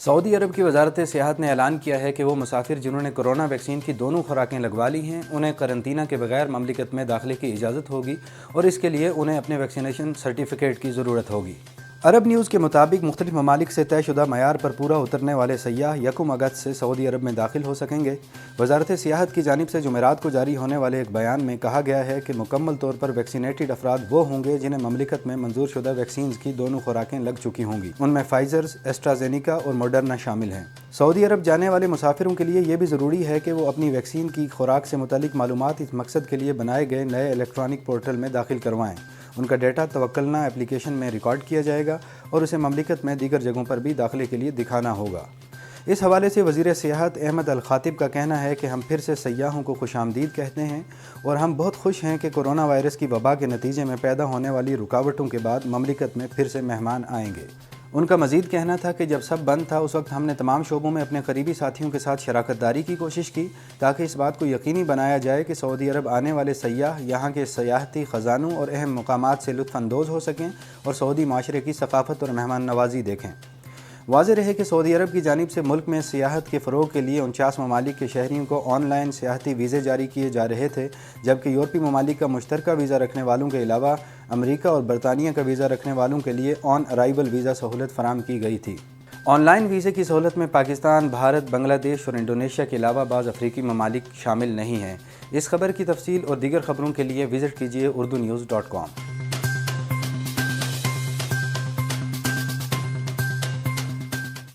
سعودی عرب کی وزارت سیاحت نے اعلان کیا ہے کہ وہ مسافر جنہوں نے کورونا ویکسین کی دونوں خوراکیں لگوا لی ہیں انہیں قرنطینہ کے بغیر مملکت میں داخلے کی اجازت ہوگی اور اس کے لیے انہیں اپنے ویکسینیشن سرٹیفکیٹ کی ضرورت ہوگی۔ عرب نیوز کے مطابق مختلف ممالک سے طے شدہ معیار پر پورا اترنے والے سیاح 1 اگست سے سعودی عرب میں داخل ہو سکیں گے۔ وزارت سیاحت کی جانب سے جمعرات کو جاری ہونے والے ایک بیان میں کہا گیا ہے کہ مکمل طور پر ویکسینیٹڈ افراد وہ ہوں گے جنہیں مملکت میں منظور شدہ ویکسینز کی دونوں خوراکیں لگ چکی ہوں گی۔ ان میں فائزر، ایسٹرازینیکا اور موڈرنا شامل ہیں۔ سعودی عرب جانے والے مسافروں کے لیے یہ بھی ضروری ہے کہ وہ اپنی ویکسین کی خوراک سے متعلق معلومات اس مقصد کے لیے بنائے گئے نئے الیکٹرانک پورٹل میں داخل کروائیں۔ ان کا ڈیٹا توکلنا ایپلیکیشن میں ریکارڈ کیا جائے گا اور اسے مملکت میں دیگر جگہوں پر بھی داخلے کے لیے دکھانا ہوگا۔ اس حوالے سے وزیر سیاحت احمد الخطیب کا کہنا ہے کہ ہم پھر سے سیاحوں کو خوش آمدید کہتے ہیں اور ہم بہت خوش ہیں کہ کورونا وائرس کی وبا کے نتیجے میں پیدا ہونے والی رکاوٹوں کے بعد مملکت میں پھر سے مہمان آئیں گے۔ ان کا مزید کہنا تھا کہ جب سب بند تھا اس وقت ہم نے تمام شعبوں میں اپنے قریبی ساتھیوں کے ساتھ شراکت داری کی کوشش کی تاکہ اس بات کو یقینی بنایا جائے کہ سعودی عرب آنے والے سیاح یہاں کے سیاحتی خزانوں اور اہم مقامات سے لطف اندوز ہو سکیں اور سعودی معاشرے کی ثقافت اور مہمان نوازی دیکھیں۔ واضح رہے کہ سعودی عرب کی جانب سے ملک میں سیاحت کے فروغ کے لیے 49 ممالک کے شہریوں کو آن لائن سیاحتی ویزے جاری کیے جا رہے تھے، جبکہ یورپی ممالک کا مشترکہ ویزا رکھنے والوں کے علاوہ امریکہ اور برطانیہ کا ویزا رکھنے والوں کے لیے آن ارائیول ویزا سہولت فراہم کی گئی تھی۔ آن لائن ویزے کی سہولت میں پاکستان، بھارت، بنگلہ دیش اور انڈونیشیا کے علاوہ بعض افریقی ممالک شامل نہیں ہیں۔ اس خبر کی تفصیل اور دیگر خبروں کے لیے وزٹ کیجیے urdunews.com۔